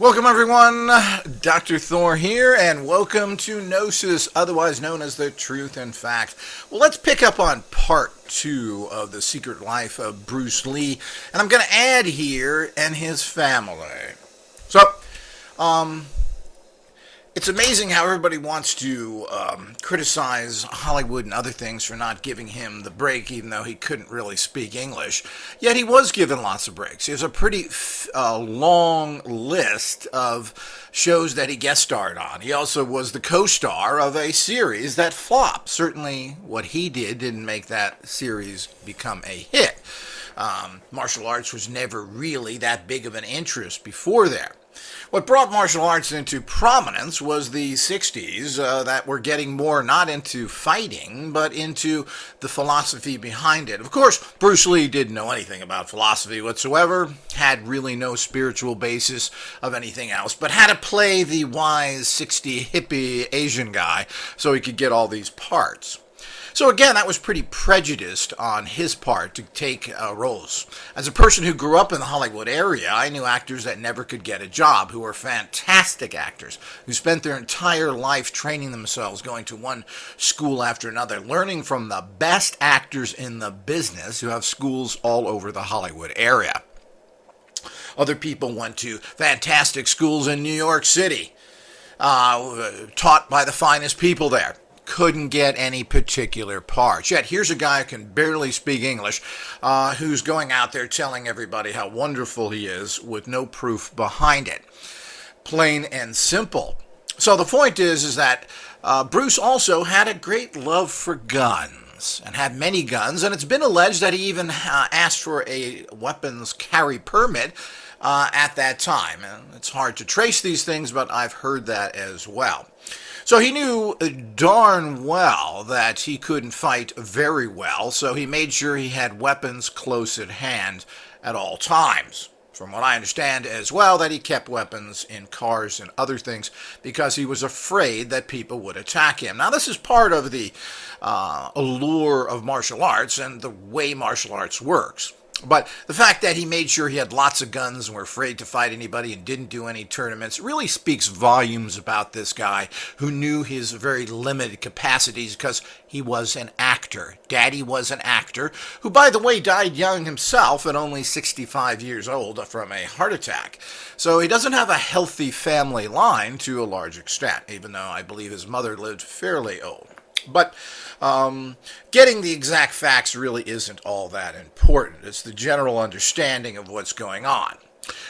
Welcome everyone, Dr. Thor here, and welcome to Gnosis, otherwise known as the Truth and Fact. Well, let's pick up on part 2 of The Secret Life of Bruce Lee, and I'm going to add here, and his family. So, it's amazing how everybody wants to criticize Hollywood and other things for not giving him the break, even though he couldn't really speak English. Yet he was given lots of breaks. He has a pretty long list of shows that he guest starred on. He also was the co-star of a series that flopped. Certainly what he didn't make that series become a hit. Martial arts was never really that big of an interest before there. What brought martial arts into prominence was the 60s that were getting more not into fighting, but into the philosophy behind it. Of course, Bruce Lee didn't know anything about philosophy whatsoever, had really no spiritual basis of anything else, but had to play the wise 60 hippie Asian guy so he could get all these parts. So again, that was pretty prejudiced on his part to take roles. As a person who grew up in the Hollywood area, I knew actors that never could get a job, who were fantastic actors, who spent their entire life training themselves, going to one school after another, learning from the best actors in the business who have schools all over the Hollywood area. Other people went to fantastic schools in New York City, taught by the finest people there. Couldn't get any particular parts. Yet here's a guy who can barely speak English, who's going out there telling everybody how wonderful he is with no proof behind it. Plain and simple. So the point is that Bruce also had a great love for guns and had many guns, and it's been alleged that he even asked for a weapons carry permit at that time. And it's hard to trace these things, but I've heard that as well. So he knew darn well that he couldn't fight very well, so he made sure he had weapons close at hand at all times. From what I understand as well, that he kept weapons in cars and other things because he was afraid that people would attack him. Now, this is part of the allure of martial arts and the way martial arts works. But the fact that he made sure he had lots of guns and were afraid to fight anybody and didn't do any tournaments really speaks volumes about this guy who knew his very limited capacities because he was an actor. Daddy was an actor who, by the way, died young himself at only 65 years old from a heart attack. So he doesn't have a healthy family line to a large extent, even though I believe his mother lived fairly old. But getting the exact facts really isn't all that important. It's the general understanding of what's going on.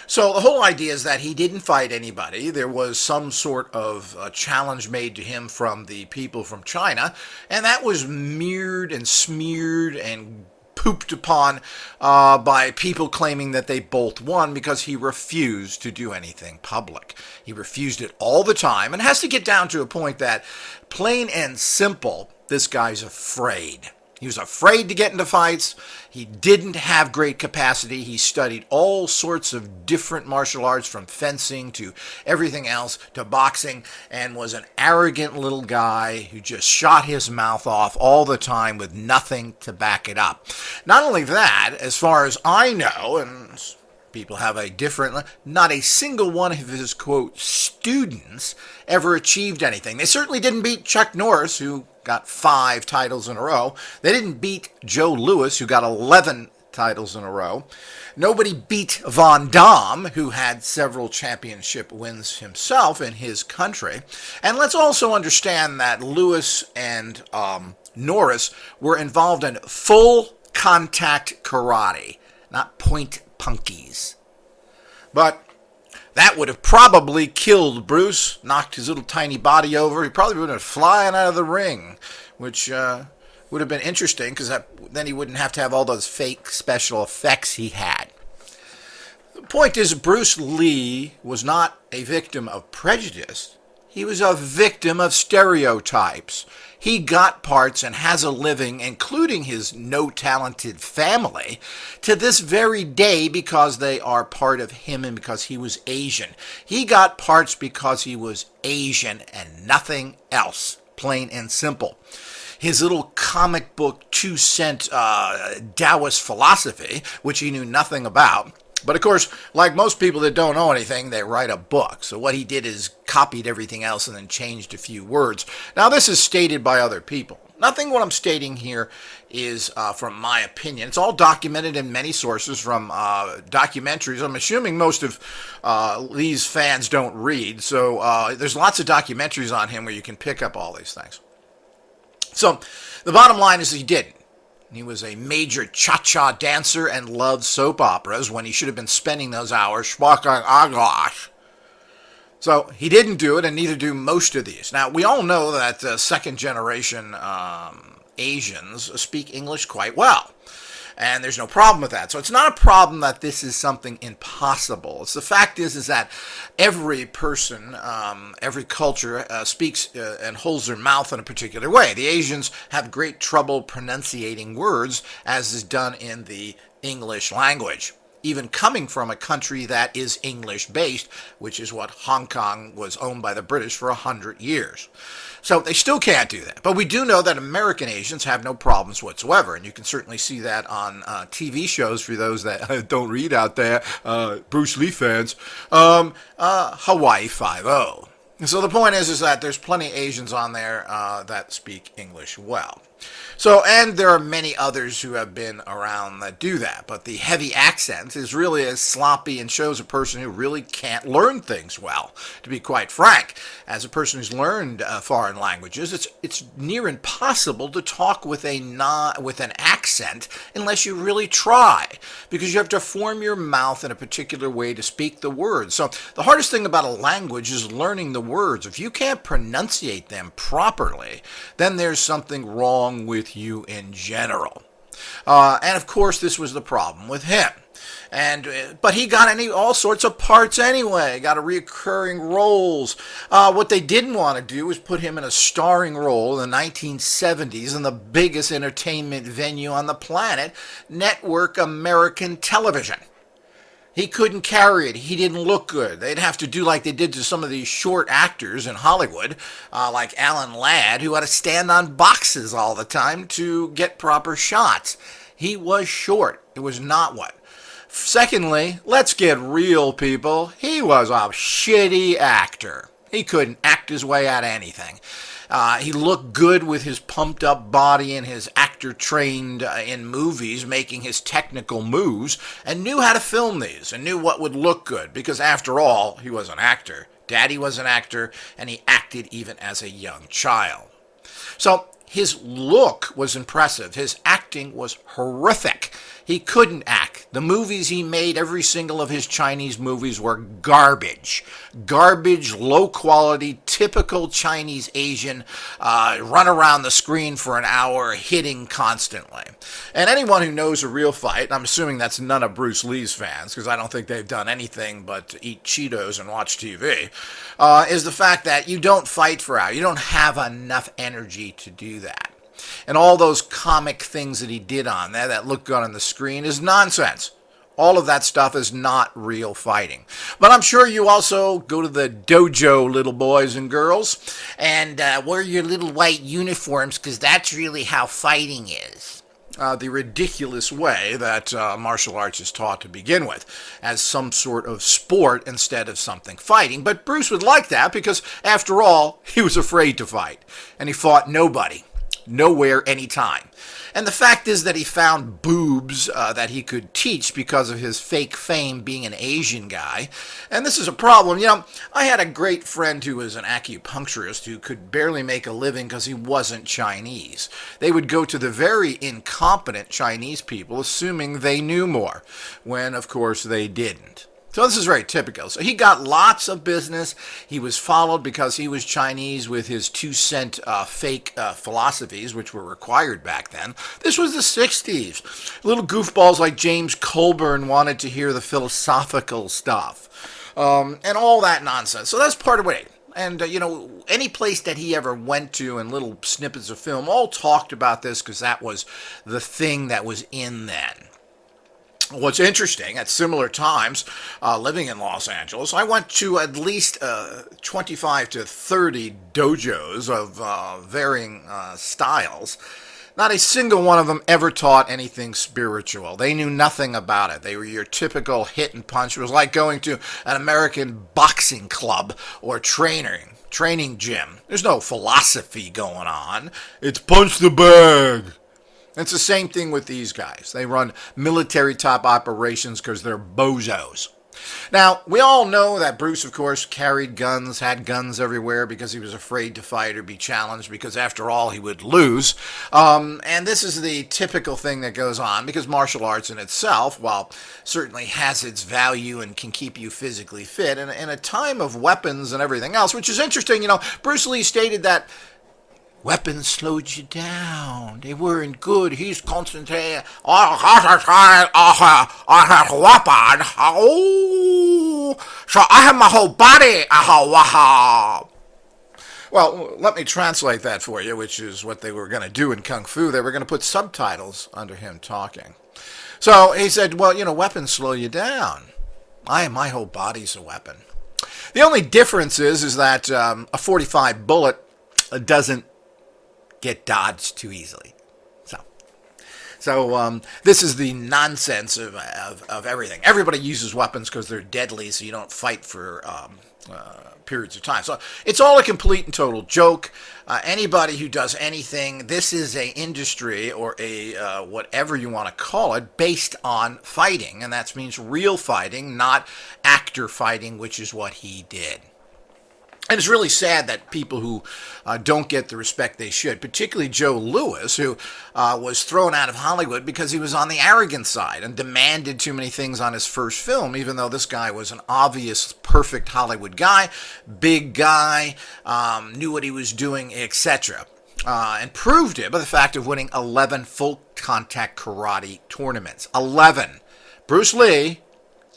So the whole idea is that he didn't fight anybody. There was some sort of challenge made to him from the people from China, and that was mirrored and smeared and pooped upon by people claiming that they both won because he refused to do anything public. He refused it all the time and has to get down to a point that, plain and simple, this guy's afraid. He was afraid to get into fights. He didn't have great capacity. He studied all sorts of different martial arts, from fencing to everything else to boxing, and was an arrogant little guy who just shot his mouth off all the time with nothing to back it up. Not only that, as far as I know, and people have a different, not a single one of his, quote, students ever achieved anything. They certainly didn't beat Chuck Norris, who got 5 titles in a row. They didn't beat Joe Louis, who got 11 titles in a row. Nobody beat Van Damme, who had several championship wins himself in his country. And let's also understand that Louis and Norris were involved in full contact karate, not point punkies. But that would have probably killed Bruce, knocked his little tiny body over. He probably would have been flying out of the ring, which would have been interesting because then he wouldn't have to have all those fake special effects he had. The point is, Bruce Lee was not a victim of prejudice. He was a victim of stereotypes. He got parts and has a living, including his no-talented family, to this very day because they are part of him and because he was Asian. He got parts because he was Asian and nothing else, plain and simple. His little comic book 2-cent Taoist philosophy, which he knew nothing about, But of course, like most people that don't know anything, they write a book. So what he did is copied everything else and then changed a few words. Now, this is stated by other people. Nothing what I'm stating here is from my opinion. It's all documented in many sources from documentaries. I'm assuming most of Lee's fans don't read. So there's lots of documentaries on him where you can pick up all these things. So the bottom line is he didn't. He was a major cha-cha dancer and loved soap operas when he should have been spending those hours schwacking agash. So he didn't do it, and neither do most of these. Now, we all know that second-generation Asians speak English quite well, and there's no problem with that. So it's not a problem that this is something impossible. It's the fact is that every person, every culture speaks and holds their mouth in a particular way. The Asians have great trouble pronunciating words, as is done in the English language, even coming from a country that is English-based, which is what Hong Kong was owned by the British for 100 years. So they still can't do that. But we do know that American Asians have no problems whatsoever, and you can certainly see that on TV shows for those that don't read out there, Bruce Lee fans, Hawaii Five-0. So the point is that there's plenty of Asians on there that speak English well. So, and there are many others who have been around that do that, but the heavy accent is really as sloppy and shows a person who really can't learn things well, to be quite frank. As a person who's learned foreign languages, it's near impossible to talk with an accent unless you really try, because you have to form your mouth in a particular way to speak the words. So the hardest thing about a language is learning the words. If you can't pronunciate them properly, then there's something wrong with you in general. And of course, this was the problem with him. But he got all sorts of parts anyway, got a recurring roles. What they didn't want to do was put him in a starring role in the 1970s in the biggest entertainment venue on the planet, Network American Television. He couldn't carry it. He didn't look good. They'd have to do like they did to some of these short actors in Hollywood, like Alan Ladd, who had to stand on boxes all the time to get proper shots. He was short. It was not what. Secondly, let's get real, people. He was a shitty actor. He couldn't act his way out of anything. He looked good with his pumped up body and his actor trained in movies, making his technical moves, and knew how to film these and knew what would look good, because after all, he was an actor. Daddy was an actor, and he acted even as a young child. So his look was impressive. His acting was horrific. He couldn't act. The movies he made, every single of his Chinese movies, were garbage. Garbage, low quality, typical Chinese Asian, run around the screen for an hour, hitting constantly. And anyone who knows a real fight, and I'm assuming that's none of Bruce Lee's fans, because I don't think they've done anything but eat Cheetos and watch TV, is the fact that you don't fight for hours. You don't have enough energy to do that. And all those comic things that he did on there that look good on the screen is nonsense. All of that stuff is not real fighting. But I'm sure you also go to the dojo, little boys and girls, and wear your little white uniforms, because that's really how fighting is. The ridiculous way that martial arts is taught to begin with, as some sort of sport instead of something fighting. But Bruce would like that, because after all, he was afraid to fight, and he fought nobody. Nowhere, anytime. And the fact is that he found boobs that he could teach because of his fake fame being an Asian guy. And this is a problem. You know, I had a great friend who was an acupuncturist who could barely make a living because he wasn't Chinese. They would go to the very incompetent Chinese people, assuming they knew more, when, of course, they didn't. So this is very typical. So he got lots of business. He was followed because he was Chinese with his 2-cent fake philosophies, which were required back then. This was the 60s. Little goofballs like James Colburn wanted to hear the philosophical stuff. And all that nonsense. So that's part of it. And, any place that he ever went to and little snippets of film all talked about this, because that was the thing that was in then. What's interesting, at similar times, living in Los Angeles, I went to at least 25 to 30 dojos of varying styles. Not a single one of them ever taught anything spiritual. They knew nothing about it. They were your typical hit and punch. It was like going to an American boxing club or training gym. There's no philosophy going on. It's punch the bag. It's the same thing with these guys. They run military top operations because they're bozos. Now, we all know that Bruce, of course, carried guns, had guns everywhere because he was afraid to fight or be challenged because, after all, he would lose. And this is the typical thing that goes on because martial arts in itself, while certainly has its value and can keep you physically fit, in a time of weapons and everything else, which is interesting, Bruce Lee stated that weapons slowed you down. They weren't good. He's concentrating. I have a weapon. Oh, so I have my whole body. Well, let me translate that for you, which is what they were going to do in Kung Fu. They were going to put subtitles under him talking. So he said, well, weapons slow you down. My whole body's a weapon. The only difference is that a .45 bullet doesn't get dodged too easily. So this is the nonsense of everything. Everybody uses weapons because they're deadly, so you don't fight for periods of time. So it's all a complete and total joke. Anybody who does anything, this is a industry or a whatever you want to call it, based on fighting, and that means real fighting, not actor fighting, which is what he did. And it's really sad that people who don't get the respect they should, particularly Joe Louis, who was thrown out of Hollywood because he was on the arrogant side and demanded too many things on his first film, even though this guy was an obvious, perfect Hollywood guy, big guy, knew what he was doing, etc. And proved it by the fact of winning 11 full-contact karate tournaments. 11. Bruce Lee...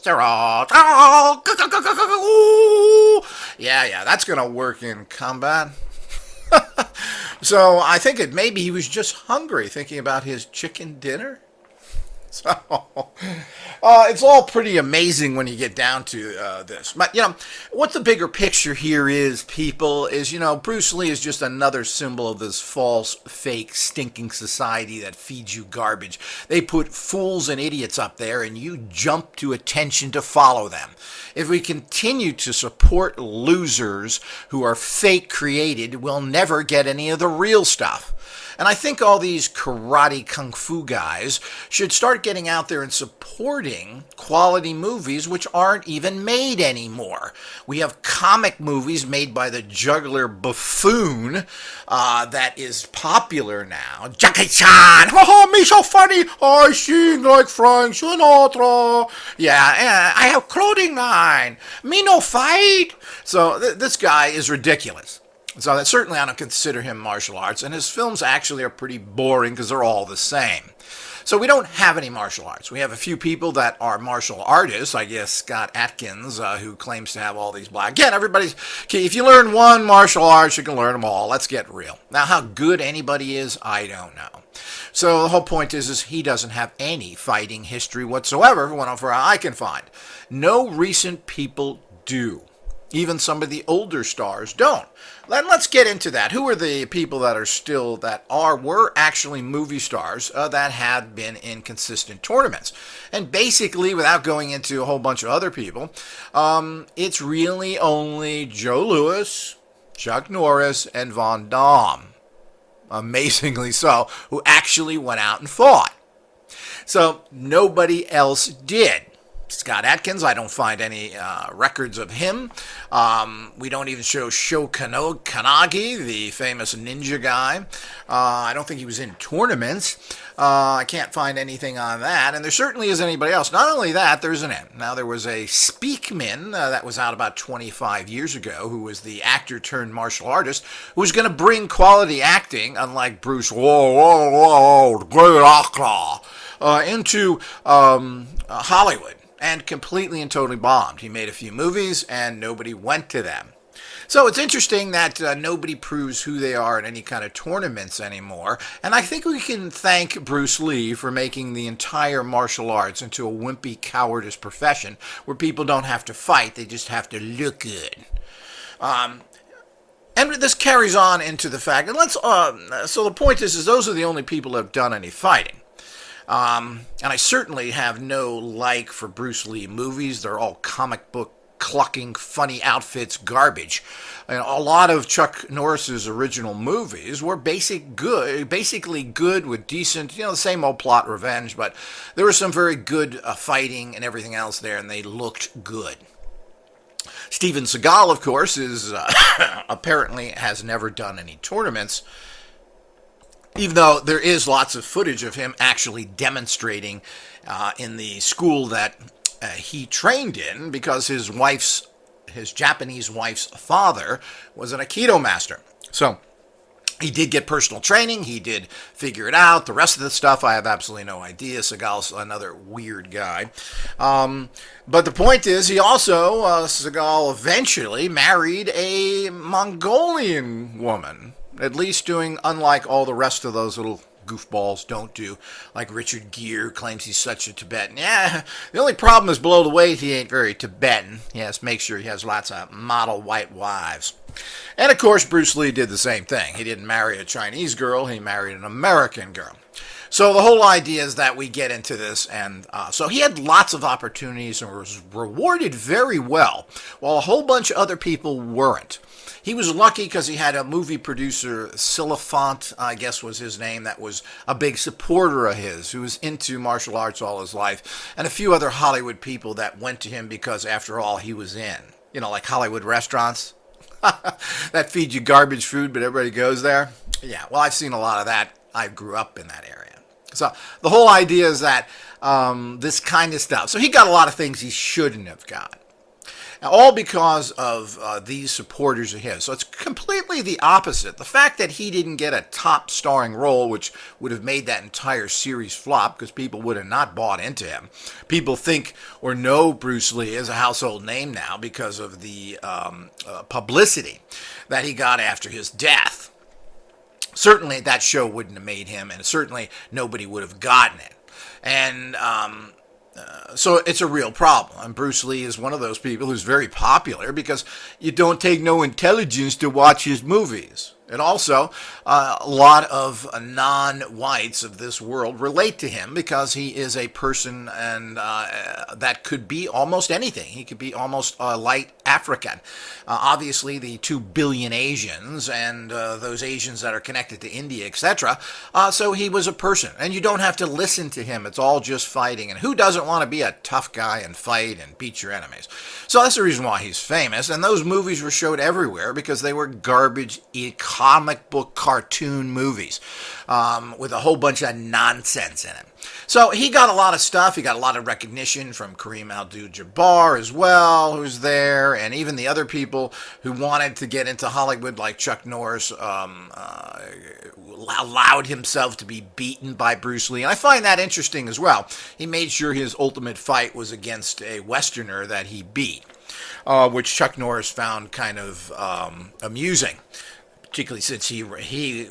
Yeah, that's going to work in combat. So I think maybe he was just hungry, thinking about his chicken dinner. So it's all pretty amazing when you get down to this. But, what the bigger picture here is, people, is, Bruce Lee is just another symbol of this false, fake, stinking society that feeds you garbage. They put fools and idiots up there, and you jump to attention to follow them. If we continue to support losers who are fake created, we'll never get any of the real stuff. And I think all these karate kung fu guys should start getting out there and supporting quality movies which aren't even made anymore. We have comic movies made by the juggler buffoon that is popular now. Jackie Chan! Oh, me so funny! I sing like Frank Sinatra! Yeah, I have clothing line! Me no fight! So this guy is ridiculous. So that certainly I don't consider him martial arts, and his films actually are pretty boring because they're all the same. So we don't have any martial arts. We have a few people that are martial artists. I guess Scott Atkins, who claims to have all these black. Again, if you learn one martial arts, you can learn them all. Let's get real. Now, how good anybody is, I don't know. So the whole point is he doesn't have any fighting history whatsoever, from what I can find. No recent people do. Even some of the older stars don't. Let's get into that. Who are the people that were actually movie stars that had been in consistent tournaments? And basically, without going into a whole bunch of other people, it's really only Joe Louis, Chuck Norris, and Van Damme, amazingly so, who actually went out and fought. So nobody else did. Scott Atkins, I don't find any records of him. We don't even show Sho Kanagi, the famous ninja guy. I don't think he was in tournaments. I can't find anything on that. And there certainly isn't anybody else. Not only that, there was a Speakman that was out about 25 years ago, who was the actor turned martial artist, who was going to bring quality acting, unlike Bruce, great actor, into Hollywood. And completely and totally bombed. He made a few movies, and nobody went to them. So it's interesting that nobody proves who they are in any kind of tournaments anymore. And I think we can thank Bruce Lee for making the entire martial arts into a wimpy, cowardice profession where people don't have to fight, they just have to look good. And this carries on into the fact, and so the point is those are the only people who have done any fighting. And I certainly have no like for Bruce Lee movies. They're all comic book clucking, funny outfits, garbage. And a lot of Chuck Norris's original movies were basically good with decent, the same old plot, revenge, but there was some very good fighting and everything else there, and they looked good. Steven Seagal, of course, is apparently has never done any tournaments, even though there is lots of footage of him actually demonstrating in the school that he trained in, because his Japanese wife's father was an Aikido master. So he did get personal training. He did figure it out. The rest of the stuff, I have absolutely no idea. Seagal's another weird guy. But the point is, Seagal eventually married a Mongolian woman, at least doing unlike all the rest of those little goofballs don't do, like Richard Gere claims he's such a Tibetan. Yeah, the only problem is below the waist he ain't very Tibetan. Yes, make sure he has lots of model white wives. And of course Bruce Lee did the same thing. He didn't marry a Chinese girl, he married an American girl. So the whole idea is that we get into this, and so he had lots of opportunities and was rewarded very well, while a whole bunch of other people weren't. He was lucky because he had a movie producer, Silifant, I guess was his name, that was a big supporter of his, who was into martial arts all his life, and a few other Hollywood people that went to him because, after all, he was in. Like Hollywood restaurants that feed you garbage food, but everybody goes there. Yeah, well, I've seen a lot of that. I grew up in that area. So the whole idea is that this kind of stuff. So he got a lot of things he shouldn't have got. All because of these supporters of his. So it's completely the opposite. The fact that he didn't get a top starring role, which would have made that entire series flop, because people would have not bought into him. People think or know Bruce Lee as a household name now because of the publicity that he got after his death. Certainly that show wouldn't have made him, and certainly nobody would have gotten it. And so it's a real problem. And Bruce Lee is one of those people who's very popular because you don't take no intelligence to watch his movies. And also, a lot of non-whites of this world relate to him because he is a person and that could be almost anything. He could be almost light African. Obviously, the 2 billion Asians and those Asians that are connected to India, etc. So he was a person. And you don't have to listen to him. It's all just fighting. And who doesn't want to be a tough guy and fight and beat your enemies? So that's the reason why he's famous. And those movies were showed everywhere because they were garbage comic book cartoon movies with a whole bunch of nonsense in it. So he got a lot of stuff. He got a lot of recognition from Kareem Abdul-Jabbar as well, who's there, and even the other people who wanted to get into Hollywood, like Chuck Norris, allowed himself to be beaten by Bruce Lee. And I find that interesting as well. He made sure his ultimate fight was against a Westerner that he beat, which Chuck Norris found kind of amusing, particularly since he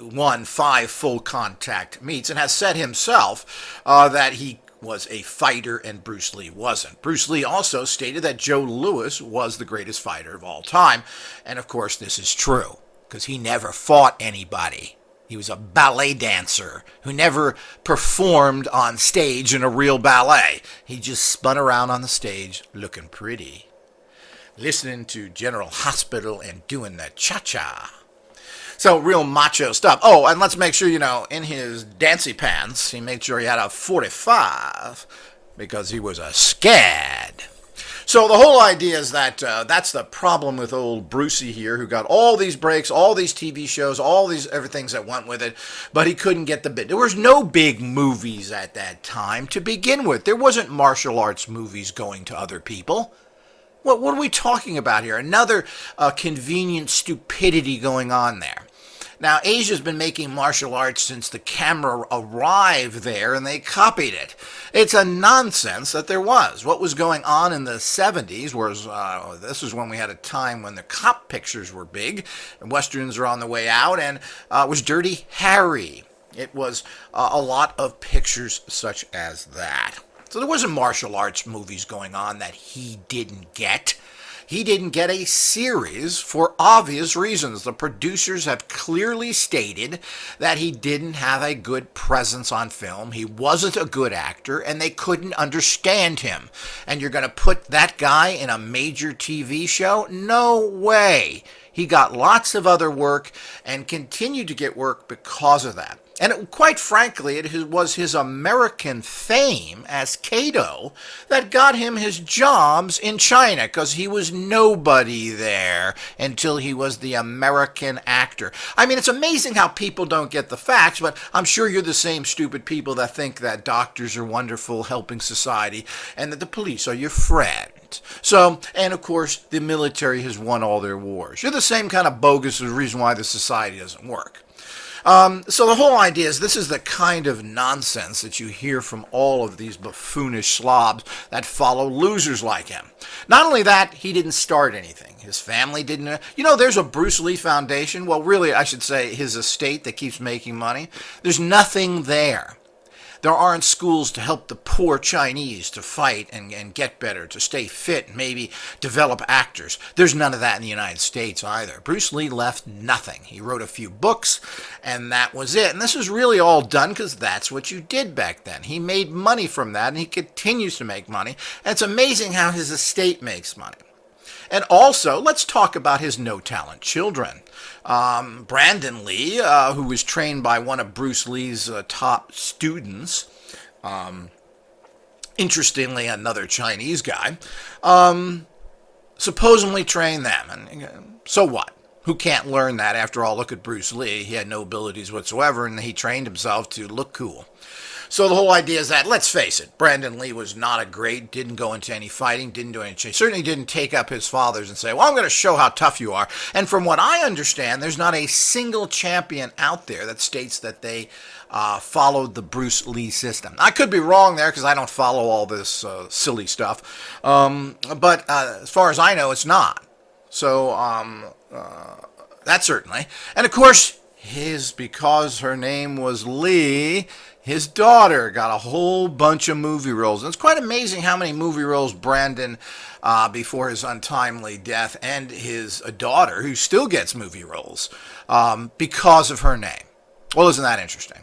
won 5 full contact meets and has said himself that he was a fighter and Bruce Lee wasn't. Bruce Lee also stated that Joe Louis was the greatest fighter of all time. And of course this is true because he never fought anybody. He was a ballet dancer who never performed on stage in a real ballet. He just spun around on the stage looking pretty, listening to General Hospital and doing the cha-cha. So real macho stuff. Oh, and let's make sure, in his dancy pants, he made sure he had a 45 because he was a scad. So the whole idea is that that's the problem with old Brucey here, who got all these breaks, all these TV shows, all these everythings that went with it, but he couldn't get the bit. There was no big movies at that time to begin with. There wasn't martial arts movies going to other people. What are we talking about here? Another convenient stupidity going on there. Now, Asia's been making martial arts since the camera arrived there, and they copied it. It's a nonsense that there was. What was going on in the 70s was, this was when we had a time when the cop pictures were big, and Westerns were on the way out, and it was Dirty Harry. It was a lot of pictures such as that. So there wasn't martial arts movies going on that he didn't get. He didn't get a series for obvious reasons. The producers have clearly stated that he didn't have a good presence on film. He wasn't a good actor, and they couldn't understand him. And you're going to put that guy in a major TV show? No way. He got lots of other work and continued to get work because of that. And quite frankly, it was his American fame as Kato that got him his jobs in China, because he was nobody there until he was the American actor. I mean, it's amazing how people don't get the facts, but I'm sure you're the same stupid people that think that doctors are wonderful, helping society, and that the police are your friend. So, and of course, the military has won all their wars. You're the same kind of bogus reason why the society doesn't work. So the whole idea is this is the kind of nonsense that you hear from all of these buffoonish slobs that follow losers like him. Not only that, he didn't start anything. His family didn't. There's a Bruce Lee Foundation. Well, really, I should say his estate that keeps making money. There's nothing there. There aren't schools to help the poor Chinese to fight and get better, to stay fit, maybe develop actors. There's none of that in the United States either. Bruce Lee left nothing. He wrote a few books, and that was it. And this was really all done because that's what you did back then. He made money from that, and he continues to make money. And it's amazing how his estate makes money. And also, let's talk about his no-talent children. Brandon Lee, who was trained by one of Bruce Lee's top students, interestingly, another Chinese guy, supposedly trained them. And so what? Who can't learn that? After all, look at Bruce Lee. He had no abilities whatsoever, and he trained himself to look cool. So the whole idea is that, let's face it, Brandon Lee was not a great, didn't go into any fighting, didn't do any change, certainly didn't take up his father's and say, well, I'm going to show how tough you are. And from what I understand, there's not a single champion out there that states that they followed the Bruce Lee system. I could be wrong there because I don't follow all this silly stuff. But as far as I know, it's not. So that certainly. And of course, because her name was Lee, his daughter got a whole bunch of movie roles. And it's quite amazing how many movie roles Brandon, before his untimely death, and his daughter, who still gets movie roles, because of her name. Well, isn't that interesting?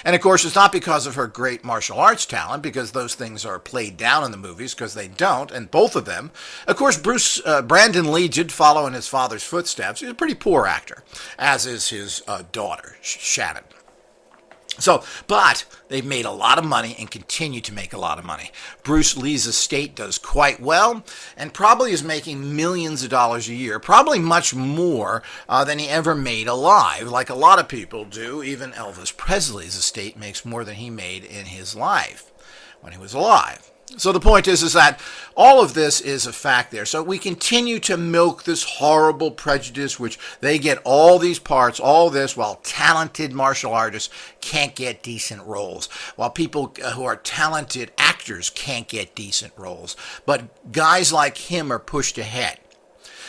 And of course, it's not because of her great martial arts talent, because those things are played down in the movies, because they don't, and both of them. Of course, Brandon Lee did follow in his father's footsteps. He's a pretty poor actor, as is his daughter, Shannon. So, but they've made a lot of money and continue to make a lot of money. Bruce Lee's estate does quite well and probably is making millions of dollars a year, probably much more than he ever made alive, like a lot of people do. Even Elvis Presley's estate makes more than he made in his life when he was alive. So the point is that all of this is a fact there. So we continue to milk this horrible prejudice, which they get all these parts, all this, while talented martial artists can't get decent roles, while people who are talented actors can't get decent roles. But guys like him are pushed ahead.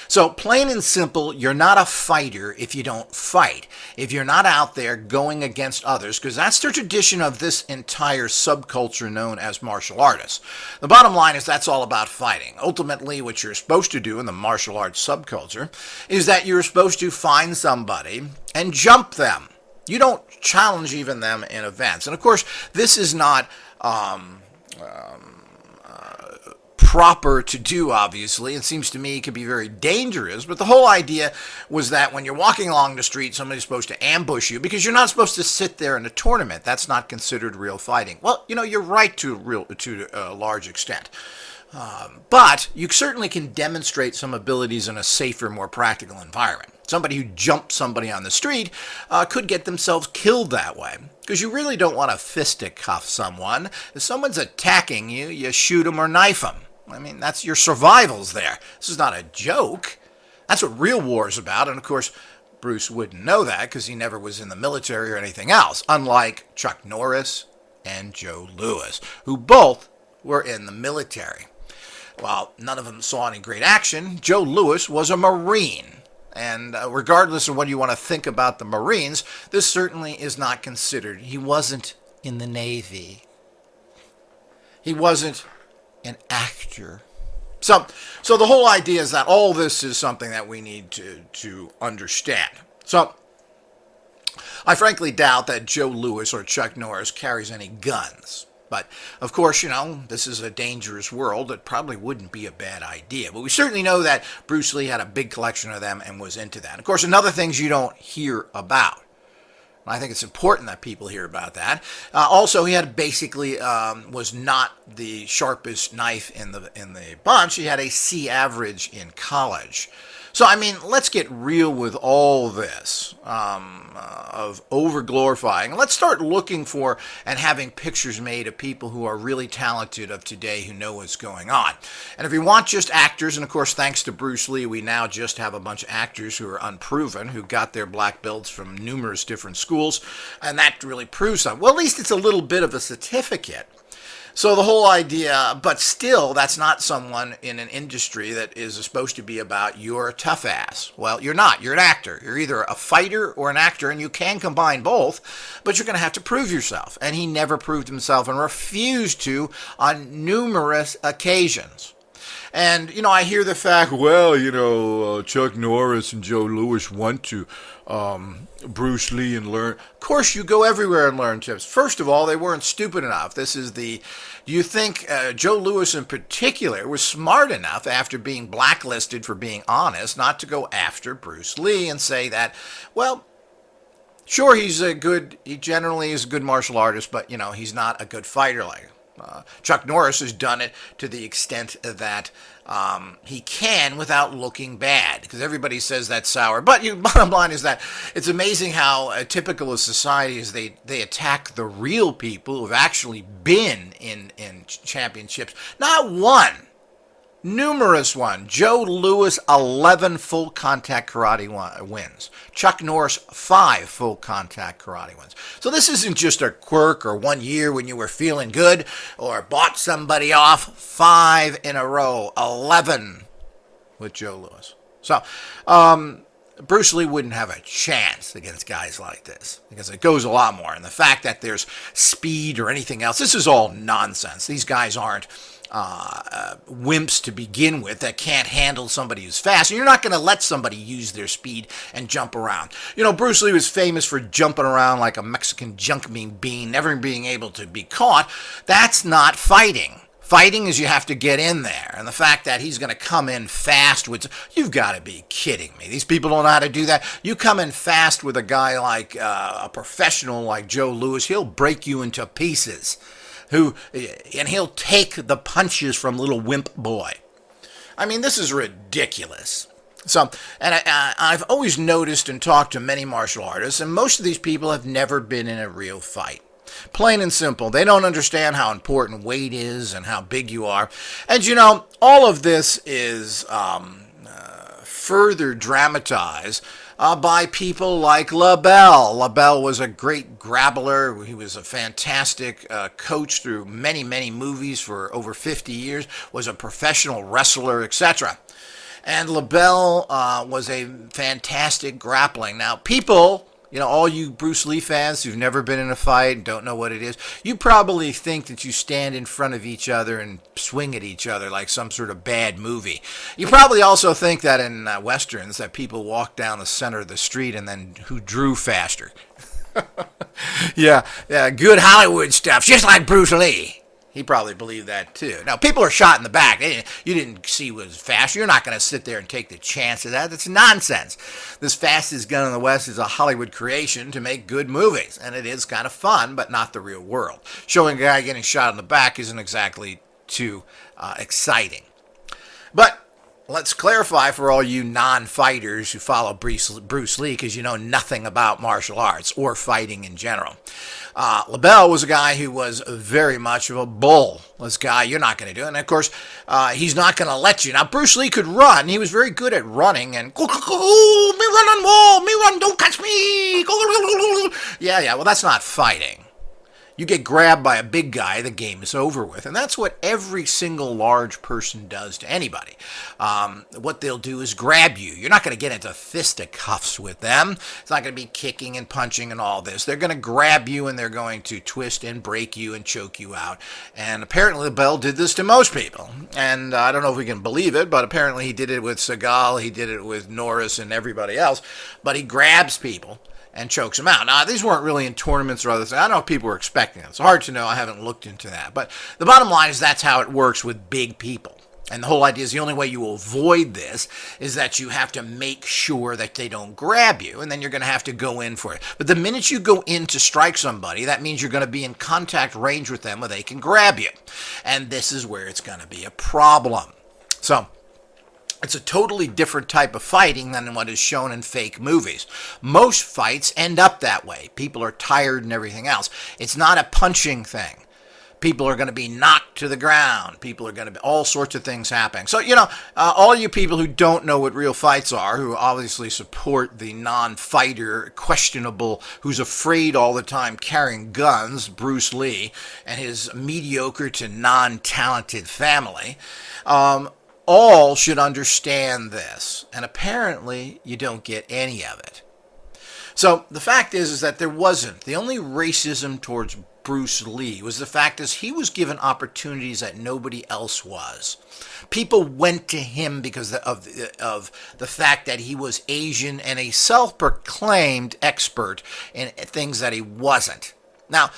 So plain and simple, you're not a fighter if you don't fight. If you're not out there going against others, because that's the tradition of this entire subculture known as martial artists. The bottom line is that's all about fighting. Ultimately, what you're supposed to do in the martial arts subculture is that you're supposed to find somebody and jump them. You don't challenge even them in events. And of course, this is not proper to do, obviously. It seems to me it could be very dangerous, but the whole idea was that when you're walking along the street, somebody's supposed to ambush you, because you're not supposed to sit there in a tournament. That's not considered real fighting. Well, you're right to a large extent. But you certainly can demonstrate some abilities in a safer, more practical environment. Somebody who jumps somebody on the street could get themselves killed that way, because you really don't want to fisticuff someone. If someone's attacking you, you shoot them or knife them. I mean, that's your survival's there. This is not a joke. That's what real war is about. And of course, Bruce wouldn't know that because he never was in the military or anything else, unlike Chuck Norris and Joe Louis, who both were in the military. While none of them saw any great action, Joe Louis was a Marine. And regardless of what you want to think about the Marines, this certainly is not considered. He wasn't in the Navy. He wasn't an actor. So the whole idea is that all this is something that we need to understand. So I frankly doubt that Joe Louis or Chuck Norris carries any guns. But, of course, this is a dangerous world. It probably wouldn't be a bad idea. But we certainly know that Bruce Lee had a big collection of them and was into that. Of course, another things you don't hear about. I think it's important that people hear about that. Also, he had basically was not the sharpest knife in the bunch. He had a C average in college. So, I mean, let's get real with all this of over-glorifying. Let's start looking for and having pictures made of people who are really talented of today who know what's going on. And if you want just actors, and of course, thanks to Bruce Lee, we now just have a bunch of actors who are unproven, who got their black belts from numerous different schools, and that really proves something. Well, at least it's a little bit of a certificate. So the whole idea, but still, that's not someone in an industry that is supposed to be about you're a tough ass. Well, you're not. You're an actor. You're either a fighter or an actor, and you can combine both, but you're going to have to prove yourself. And he never proved himself and refused to on numerous occasions. And, I hear the fact, Chuck Norris and Joe Louis went to Bruce Lee and learn. Of course, you go everywhere and learn tips. First of all, they weren't stupid enough. Do you think Joe Louis in particular was smart enough after being blacklisted for being honest not to go after Bruce Lee and say that, well, sure, he generally is a good martial artist, but, he's not a good fighter like Chuck Norris has done it to the extent that he can without looking bad, because everybody says that's sour. But bottom line is that it's amazing how typical of society is they attack the real people who've actually been in championships. Not one. Numerous one. Joe Louis, 11 full contact karate wins. Chuck Norris, 5 full contact karate wins. So this isn't just a quirk or 1 year when you were feeling good or bought somebody off. 5 in a row. 11 with Joe Louis. So, Bruce Lee wouldn't have a chance against guys like this because it goes a lot more. And the fact that there's speed or anything else, this is all nonsense. These guys aren't wimps to begin with that can't handle somebody who's fast. And you're not going to let somebody use their speed and jump around. Bruce Lee was famous for jumping around like a Mexican junk bean, never being able to be caught. That's not fighting. Fighting is you have to get in there. And the fact that he's going to come in fast you've got to be kidding me. These people don't know how to do that. You come in fast with a guy like a professional like Joe Louis, he'll break you into pieces. And he'll take the punches from little wimp boy. I mean, this is ridiculous. So, and I've always noticed and talked to many martial artists, and most of these people have never been in a real fight. Plain and simple. They don't understand how important weight is and how big you are. And all of this is further dramatized by people like LaBelle. LaBelle was a great grappler. He was a fantastic coach through many, many movies for over 50 years, was a professional wrestler, etc. And LaBelle was a fantastic grappling. Now, people, all you Bruce Lee fans who've never been in a fight and don't know what it is, you probably think that you stand in front of each other and swing at each other like some sort of bad movie. You probably also think that in Westerns that people walk down the center of the street and then who drew faster. yeah, good Hollywood stuff, just like Bruce Lee. He probably believed that too. Now, people are shot in the back. You didn't see what was fast. You're not going to sit there and take the chance of that. That's nonsense. This fastest gun in the West is a Hollywood creation to make good movies. And it is kind of fun, but not the real world. Showing a guy getting shot in the back isn't exactly too exciting. But let's clarify for all you non-fighters who follow Bruce Lee because you know nothing about martial arts or fighting in general. LaBelle was a guy who was very much of a bull. This guy, you're not going to do it. And, of course, he's not going to let you. Now, Bruce Lee could run. He was very good at running. And, me run on wall. Me run, don't catch me. Yeah, well, that's not fighting. You get grabbed by a big guy, the game is over with. And that's what every single large person does to anybody. What they'll do is grab you. You're not going to get into fisticuffs with them. It's not going to be kicking and punching and all this. They're going to grab you and they're going to twist and break you and choke you out. And apparently Bell did this to most people. And I don't know if we can believe it, but apparently he did it with Seagal, he did it with Norris and everybody else. But he grabs people and chokes them out. Now, these weren't really in tournaments or other things. I don't know if people were expecting it. It's hard to know. I haven't looked into that. But the bottom line is that's how it works with big people. And the whole idea is the only way you avoid this is that you have to make sure that they don't grab you, and then you're going to have to go in for it. But the minute you go in to strike somebody, that means you're going to be in contact range with them where they can grab you. And this is where it's going to be a problem. So it's a totally different type of fighting than what is shown in fake movies. Most fights end up that way. People are tired and everything else. It's not a punching thing. People are going to be knocked to the ground. People are going to be all sorts of things happening. So, all you people who don't know what real fights are, who obviously support the non-fighter, questionable, who's afraid all the time carrying guns, Bruce Lee, and his mediocre to non-talented family, all should understand this, and apparently you don't get any of it. So the fact is that there wasn't. The only racism towards Bruce Lee was the fact is he was given opportunities that nobody else was. People went to him because of the fact that he was Asian and a self-proclaimed expert in things that he wasn't. Now,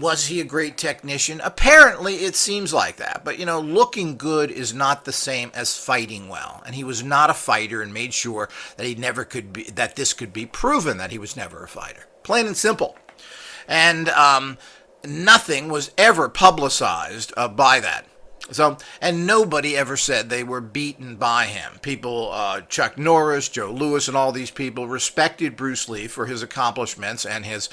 was he a great technician? Apparently, it seems like that. But, looking good is not the same as fighting well. And he was not a fighter and made sure that that this could be proven that he was never a fighter. Plain and simple. And nothing was ever publicized by that. So, and nobody ever said they were beaten by him. People, Chuck Norris, Joe Louis, and all these people respected Bruce Lee for his accomplishments and his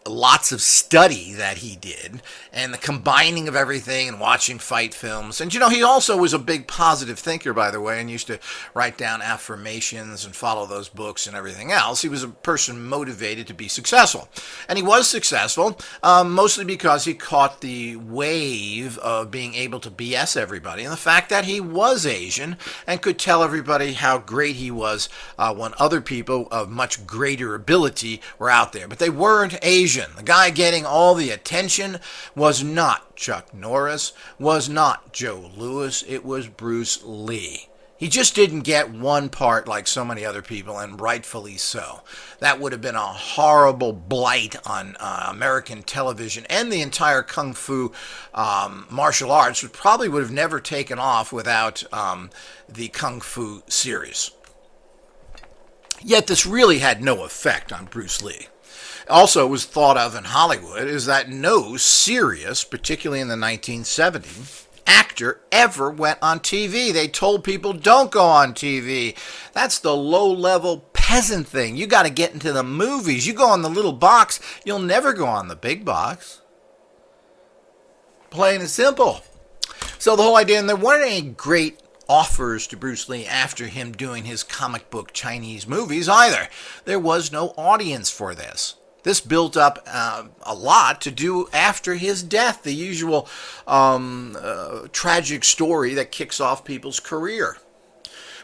lots of study that he did, and the combining of everything and watching fight films. And, he also was a big positive thinker, by the way, and used to write down affirmations and follow those books and everything else. He was a person motivated to be successful. And he was successful, mostly because he caught the wave of being able to BS everybody, and the fact that he was Asian and could tell everybody how great he was when other people of much greater ability were out there. But they weren't Asian. The guy getting all the attention was not Chuck Norris, was not Joe Louis, it was Bruce Lee. He just didn't get one part like so many other people, and rightfully so. That would have been a horrible blight on American television and the entire Kung Fu martial arts, which probably would have never taken off without the Kung Fu series. Yet this really had no effect on Bruce Lee. Also was thought of in Hollywood is that no serious, particularly in the 1970s, actor ever went on TV. They told people, don't go on TV. That's the low-level peasant thing. You got to get into the movies. You go on the little box, you'll never go on the big box. Plain and simple. So the whole idea, and there weren't any great offers to Bruce Lee after him doing his comic book Chinese movies either. There was no audience for this. This built up a lot to do after his death, the usual tragic story that kicks off people's career.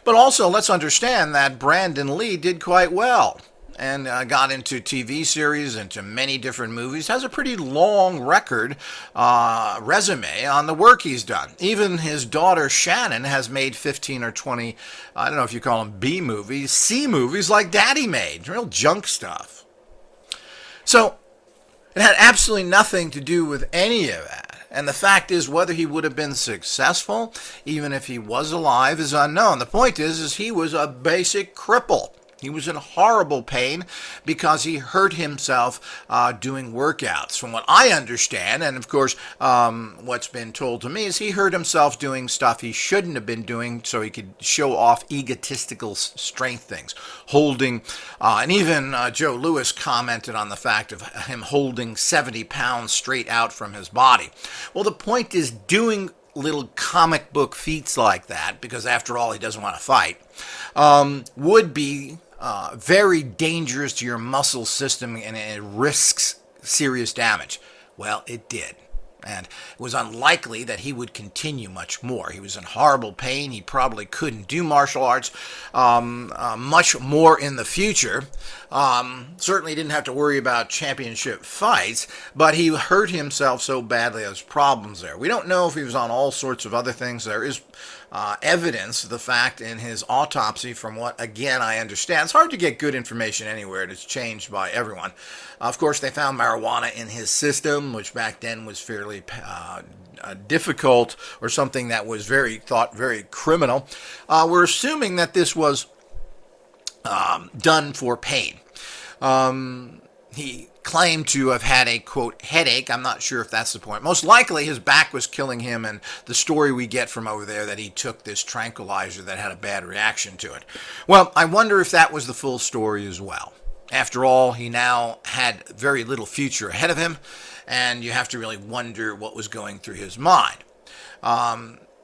But also, let's understand that Brandon Lee did quite well and got into TV series, into many different movies, has a pretty long record, resume on the work he's done. Even his daughter Shannon has made 15 or 20, I don't know if you call them B movies, C movies like Daddy made, real junk stuff. So, it had absolutely nothing to do with any of that. And the fact is, whether he would have been successful, even if he was alive, is unknown. The point is he was a basic cripple. He was in horrible pain because he hurt himself doing workouts. From what I understand, and of course what's been told to me, is he hurt himself doing stuff he shouldn't have been doing so he could show off egotistical strength things. Holding, and even Joe Louis commented on the fact of him holding 70 pounds straight out from his body. Well, the point is doing little comic book feats like that, because after all he doesn't want to fight, would be very dangerous to your muscle system, and it risks serious damage. Well, it did. And it was unlikely that he would continue much more. He was in horrible pain. He probably couldn't do martial arts much more in the future. Certainly didn't have to worry about championship fights, but he hurt himself so badly there's problems there. We don't know if he was on all sorts of other things. There is evidence of the fact in his autopsy, from what, again, I understand. It's hard to get good information anywhere. It's changed by everyone. Of course, they found marijuana in his system, which back then was fairly difficult, or something that was thought very criminal. We're assuming that this was done for pain. He claimed to have had a, quote, headache. I'm not sure if that's the point. Most likely his back was killing him, and the story we get from over there that he took this tranquilizer that had a bad reaction to it. Well, I wonder if that was the full story as well. After all, he now had very little future ahead of him, and you have to really wonder what was going through his mind.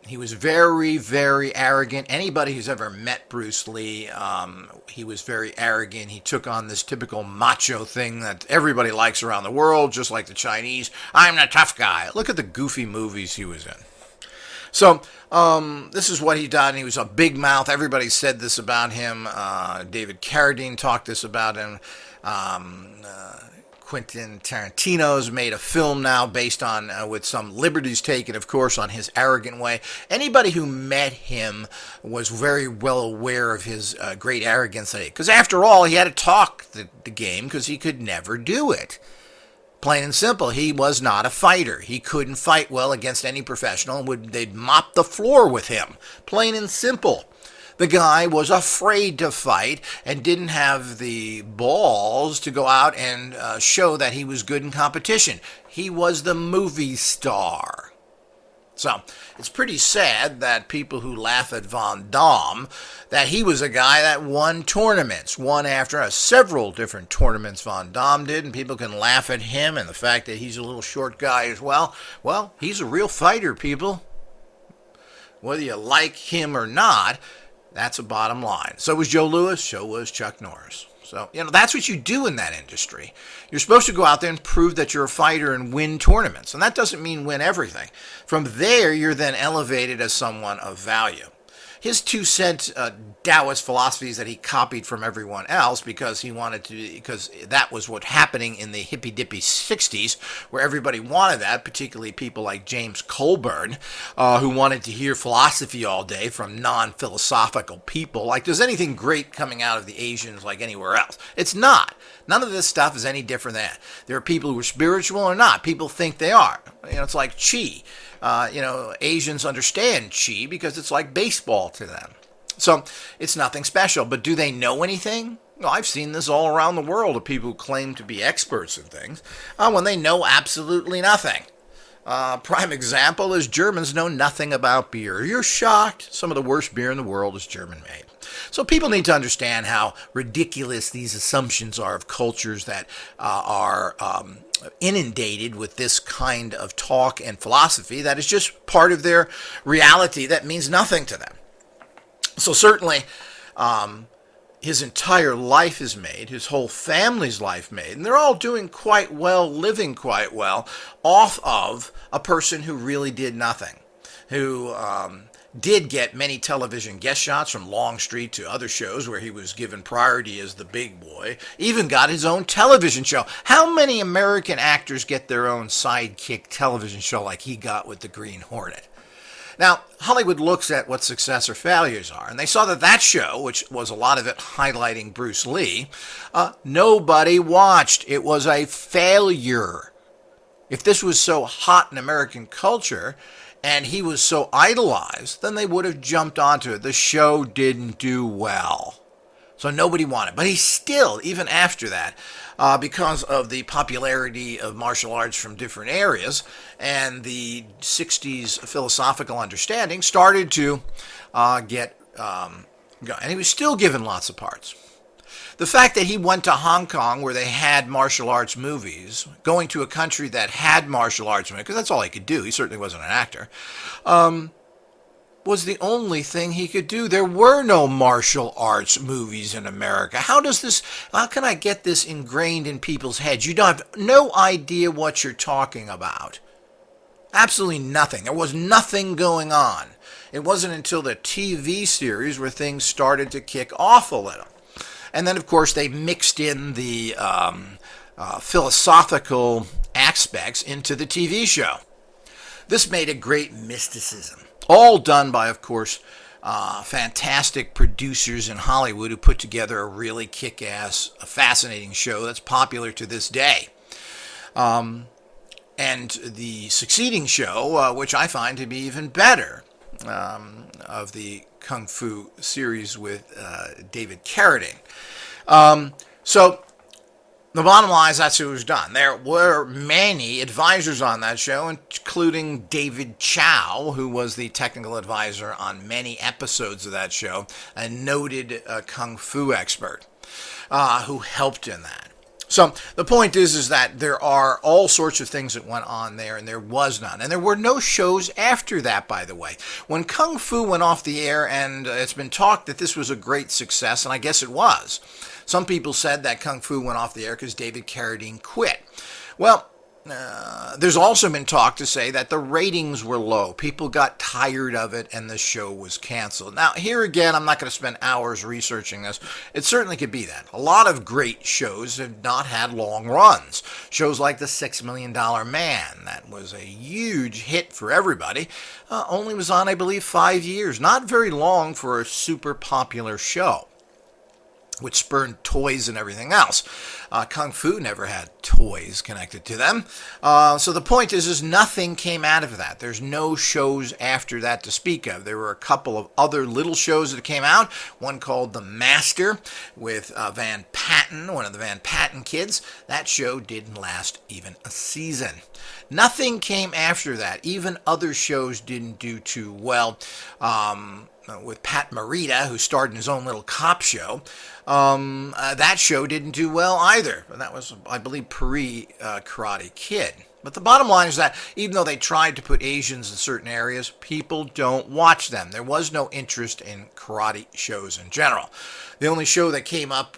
He was very, very arrogant. Anybody who's ever met Bruce Lee, he was very arrogant. He took on this typical macho thing that everybody likes around the world, just like the Chinese. I'm the tough guy. Look at the goofy movies he was in. So this is what he done. He was a big mouth. Everybody said this about him. David Carradine talked this about him. Quentin Tarantino's made a film now based on, with some liberties taken, of course, on his arrogant way. Anybody who met him was very well aware of his great arrogance. Because after all, he had to talk the game because he could never do it. Plain and simple, he was not a fighter. He couldn't fight well against any professional, and they'd mop the floor with him. Plain and simple. The guy was afraid to fight and didn't have the balls to go out and show that he was good in competition. He was the movie star. So it's pretty sad that people who laugh at Van Damme, that he was a guy that won tournaments, one after several different tournaments Van Damme did, and people can laugh at him and the fact that he's a little short guy as well. Well, he's a real fighter, people. Whether you like him or not, that's a bottom line. So was Joe Louis, so was Chuck Norris. So, that's what you do in that industry. You're supposed to go out there and prove that you're a fighter and win tournaments. And that doesn't mean win everything. From there, you're then elevated as someone of value. His 2-cent Taoist philosophies that he copied from everyone else because that was what happening in the hippy-dippy 60s, where everybody wanted that, particularly people like James Colburn, who wanted to hear philosophy all day from non-philosophical people. Like, there's anything great coming out of the Asians like anywhere else? It's not. None of this stuff is any different than that. There are people who are spiritual or not. People think they are. It's like Qi. Asians understand Qi because it's like baseball to them. So it's nothing special. But do they know anything? Well, I've seen this all around the world of people who claim to be experts in things when they know absolutely nothing. Prime example is Germans know nothing about beer. You're shocked. Some of the worst beer in the world is German made. So people need to understand how ridiculous these assumptions are of cultures that are inundated with this kind of talk and philosophy that is just part of their reality that means nothing to them. So certainly his entire life is made, his whole family's life made, and they're all doing quite well, living quite well, off of a person who really did nothing, who did get many television guest shots from Longstreet to other shows where he was given priority as the big boy, even got his own television show. How many American actors get their own sidekick television show like he got with the Green Hornet? Now, Hollywood looks at what success or failures are, and they saw that show, which was a lot of it highlighting Bruce Lee, nobody watched. It was a failure. If this was so hot in American culture, and he was so idolized, then they would have jumped onto it. The show didn't do well. So nobody wanted. But he still, even after that, because of the popularity of martial arts from different areas and the 60s philosophical understanding, started to get going. And he was still given lots of parts. The fact that he went to Hong Kong where they had martial arts movies, going to a country that had martial arts movies, because that's all he could do. He certainly wasn't an actor. was the only thing he could do. There were no martial arts movies in America. How can I get this ingrained in people's heads? You don't have no idea what you're talking about. Absolutely nothing. There was nothing going on. It wasn't until the TV series where things started to kick off a little. And then, of course, they mixed in the philosophical aspects into the TV show. This made a great mysticism. All done by, of course, fantastic producers in Hollywood who put together a really kick-ass, fascinating show that's popular to this day. And the succeeding show, which I find to be even better, of the Kung Fu series with David Carradine. So the bottom line is that's who was done. There were many advisors on that show, including David Chow, who was the technical advisor on many episodes of that show, a noted Kung Fu expert who helped in that. So the point is that there are all sorts of things that went on there, and there was none. And there were no shows after that, by the way. When Kung Fu went off the air, and it's been talked that this was a great success, and I guess it was. Some people said that Kung Fu went off the air because David Carradine quit. Well, there's also been talk to say that the ratings were low. People got tired of it and the show was canceled. Now, here again, I'm not going to spend hours researching this. It certainly could be that. A lot of great shows have not had long runs. Shows like The $6 Million Man, that was a huge hit for everybody, only was on, I believe, 5 years. Not very long for a super popular show, which spurned toys and everything else. Kung Fu never had toys connected to them. So the point is nothing came out of that. There's no shows after that to speak of. There were a couple of other little shows that came out. One called The Master with Van Patten, one of the Van Patten kids. That show didn't last even a season. Nothing came after that. Even other shows didn't do too well. With Pat Morita, who starred in his own little cop show. That show didn't do well either. And that was, I believe, Karate Kid. But the bottom line is that even though they tried to put Asians in certain areas, people don't watch them. There was no interest in karate shows in general. The only show that came up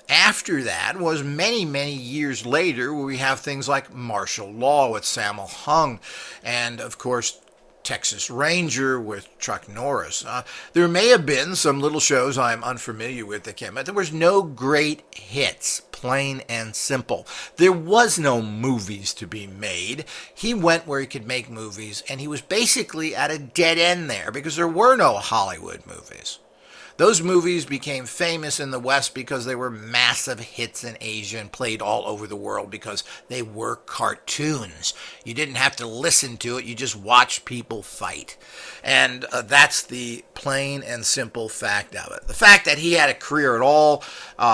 after that was many, many years later, where we have things like Martial Law with Sammo Hung, and, of course, Texas Ranger with Chuck Norris. There may have been some little shows I'm unfamiliar with that came out. There was no great hits, plain and simple. There was no movies to be made. He went where he could make movies, and he was basically at a dead end there because there were no Hollywood movies. Those movies became famous in the West because they were massive hits in Asia and played all over the world because they were cartoons. You didn't have to listen to it. You just watched people fight. And that's the plain and simple fact of it. The fact that he had a career at all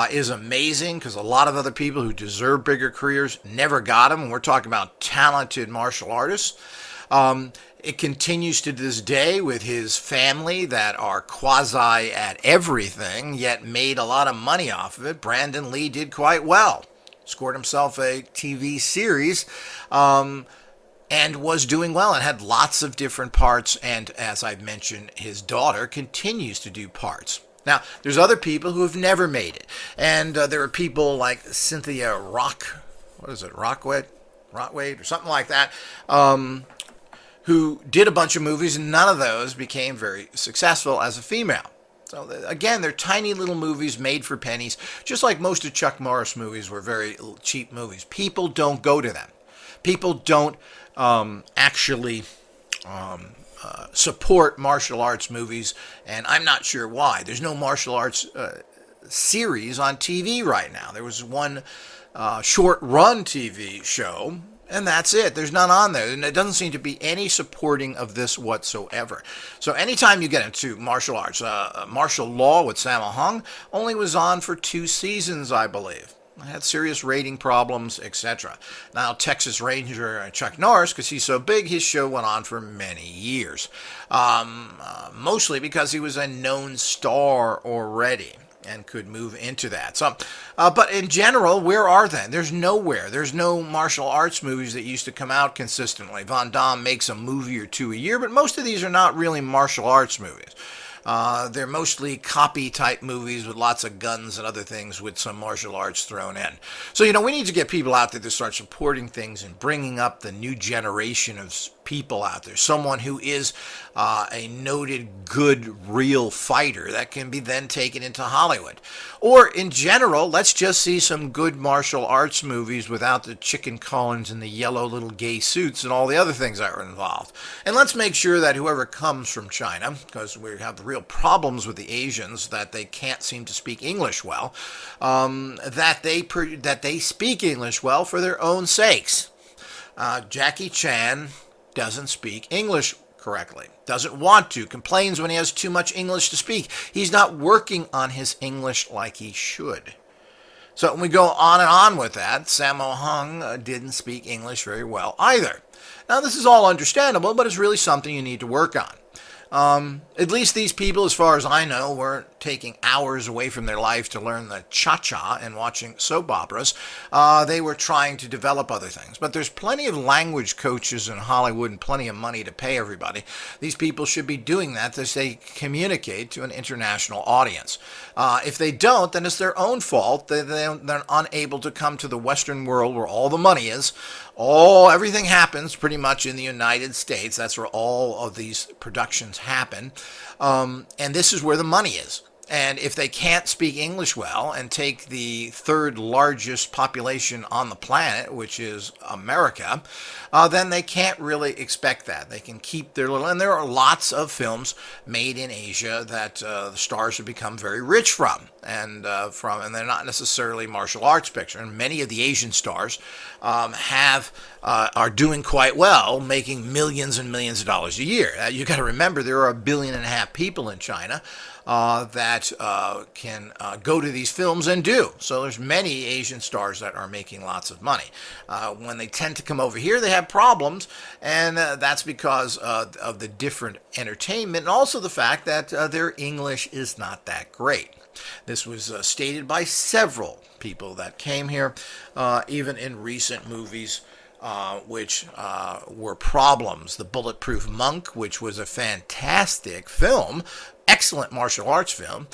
is amazing because a lot of other people who deserve bigger careers never got them. And we're talking about talented martial artists. It continues to this day with his family that are quasi at everything, yet made a lot of money off of it. Brandon Lee did quite well. Scored himself a TV series and was doing well and had lots of different parts. And as I've mentioned, his daughter continues to do parts. Now, there's other people who have never made it. And there are people like Cynthia Rockwood or something like that, who did a bunch of movies, and none of those became very successful as a female. So again, they're tiny little movies made for pennies, just like most of Chuck Norris movies were very cheap movies. People don't go to them. People don't actually support martial arts movies, and I'm not sure why. There's no martial arts series on TV right now. There was one short-run TV show, and that's it. There's none on there. And there doesn't seem to be any supporting of this whatsoever. So anytime you get into martial arts, Martial Law with Sammo Hung only was on for 2 seasons, I believe. I had serious rating problems, etc. Now, Texas Ranger and Chuck Norris, because he's so big, his show went on for many years. Mostly because he was a known star already. and could move into that. So, but in general, where are they? There's nowhere. There's no martial arts movies that used to come out consistently. Van Damme makes a movie or two a year, but most of these are not really martial arts movies. They're mostly copy type movies with lots of guns and other things with some martial arts thrown in. So, we need to get people out there to start supporting things and bringing up the new generation of people out there. Someone who is a noted good real fighter that can be then taken into Hollywood. Or in general, let's just see some good martial arts movies without the chicken Collins and the yellow little gay suits and all the other things that are involved. And let's make sure that whoever comes from China, because we have real problems with the Asians that they can't seem to speak English well, that they speak English well for their own sakes. Jackie Chan doesn't speak English correctly, doesn't want to, complains when he has too much English to speak. He's not working on his English like he should. So when we go on and on with that, Sammo Hung didn't speak English very well either. Now this is all understandable, but it's really something you need to work on. At least these people, as far as I know, weren't taking hours away from their life to learn the cha-cha and watching soap operas. They were trying to develop other things. But there's plenty of language coaches in Hollywood and plenty of money to pay everybody. These people should be doing that as they communicate to an international audience. If they don't, then it's their own fault. They're unable to come to the Western world where all the money is. Everything happens pretty much in the United States. That's where all of these productions happen. And this is where the money is. And if they can't speak English well and take the third largest population on the planet, which is America, then they can't really expect that. They can keep their little, and there are lots of films made in Asia that the stars have become very rich from, and they're not necessarily martial arts pictures. And many of the Asian stars are doing quite well, making millions and millions of dollars a year. You got to remember there are 1.5 billion people in China that can go to these films and do. So there's many Asian stars that are making lots of money. When they tend to come over here, they have problems, and that's because of the different entertainment and also the fact that their English is not that great. This was stated by several people that came here, even in recent movies, which were problems. The Bulletproof Monk, which was a fantastic film, excellent martial arts film,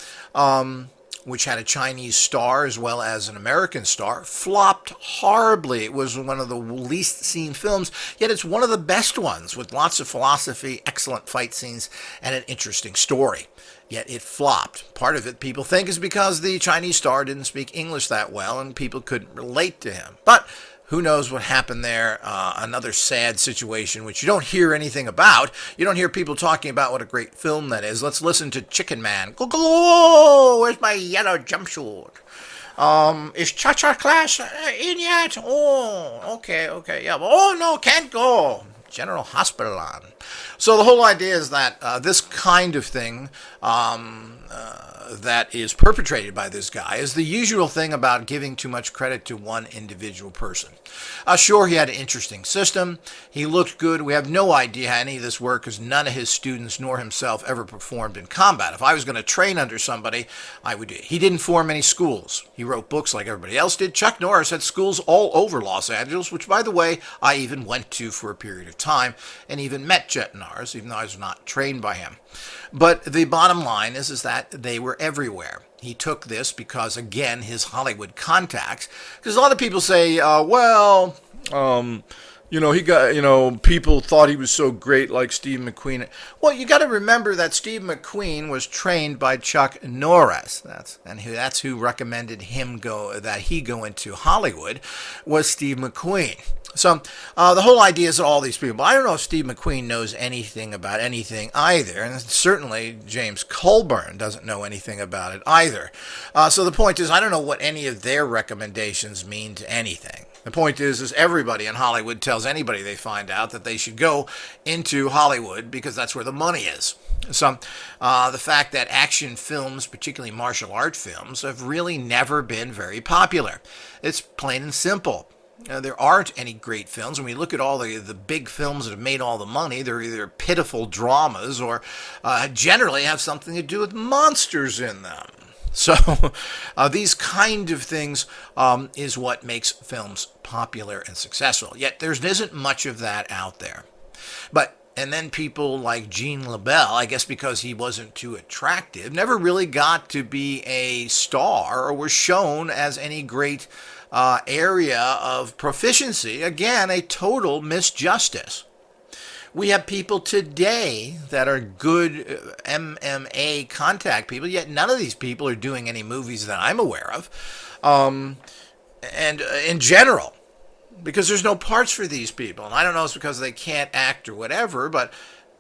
which had a Chinese star as well as an American star, flopped horribly. It was one of the least seen films, yet it's one of the best ones with lots of philosophy, excellent fight scenes, and an interesting story. Yet it flopped. Part of it, people think, is because the Chinese star didn't speak English that well and people couldn't relate to him. But who knows what happened there? Another sad situation, which you don't hear anything about. You don't hear people talking about what a great film that is. Let's listen to Chicken Man. Go, where's my yellow jumpsuit? Is Cha-Cha class in yet? Oh, okay, yeah. Oh, no, can't go. General Hospital on. So the whole idea is that this kind of thing that is perpetrated by this guy is the usual thing about giving too much credit to one individual person. Sure, he had an interesting system. He looked good. We have no idea how any of this worked because none of his students nor himself ever performed in combat. If I was going to train under somebody, I would do it. He didn't form any schools. He wrote books like everybody else did. Chuck Norris had schools all over Los Angeles, which, by the way, I even went to for a period of time and even met Jet Norris, even though I was not trained by him. But the bottom line is that they were everywhere. He took this because, again, his Hollywood contacts. Because a lot of people say, he got, people thought he was so great like Steve McQueen. Well, you got to remember that Steve McQueen was trained by Chuck Norris. That's who recommended he go into Hollywood, was Steve McQueen. So the whole idea is that all these people, but I don't know if Steve McQueen knows anything about anything either, and certainly James Colburn doesn't know anything about it either. So the point is, I don't know what any of their recommendations mean to anything. The point is everybody in Hollywood tells anybody they find out that they should go into Hollywood because that's where the money is. So the fact that action films, particularly martial art films, have really never been very popular. It's plain and simple. There aren't any great films. When we look at all the big films that have made all the money, they're either pitiful dramas or generally have something to do with monsters in them. So these kind of things is what makes films popular and successful. Yet there isn't much of that out there. And then people like Gene LaBelle, I guess because he wasn't too attractive, never really got to be a star or was shown as any great area of proficiency. Again, a total misjustice. We have people today that are good MMA contact people, yet none of these people are doing any movies that I'm aware of. And in general, because there's no parts for these people. And I don't know if it's because they can't act or whatever, but,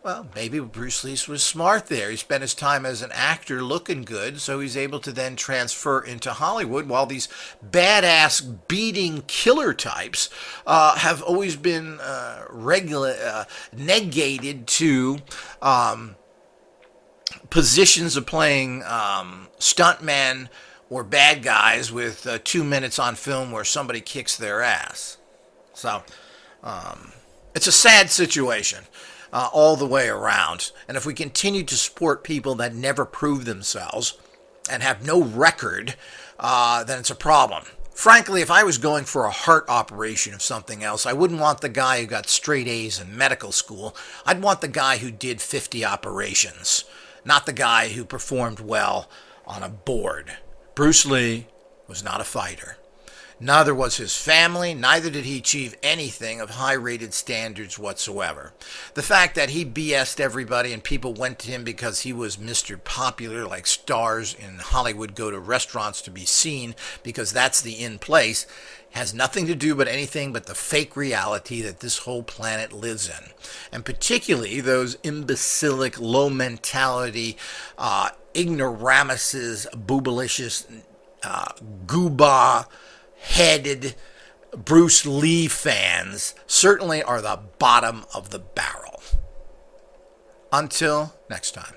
well, maybe Bruce Lee was smart there. He spent his time as an actor looking good, so he's able to then transfer into Hollywood, while these badass beating killer types have always been negated to positions of playing stuntmen or bad guys with 2 minutes on film where somebody kicks their ass. So it's a sad situation all the way around. And if we continue to support people that never prove themselves and have no record, then it's a problem. Frankly, if I was going for a heart operation of something else, I wouldn't want the guy who got straight A's in medical school. I'd want the guy who did 50 operations, not the guy who performed well on a board. Bruce Lee was not a fighter. Neither was his family, neither did he achieve anything of high-rated standards whatsoever. The fact that he BS'd everybody and people went to him because he was Mr. Popular, like stars in Hollywood go to restaurants to be seen because that's the in place, has nothing to do but anything but the fake reality that this whole planet lives in. And particularly those imbecilic, low-mentality, ignoramuses, boobalicious, gooba-headed Bruce Lee fans certainly are the bottom of the barrel. Until next time.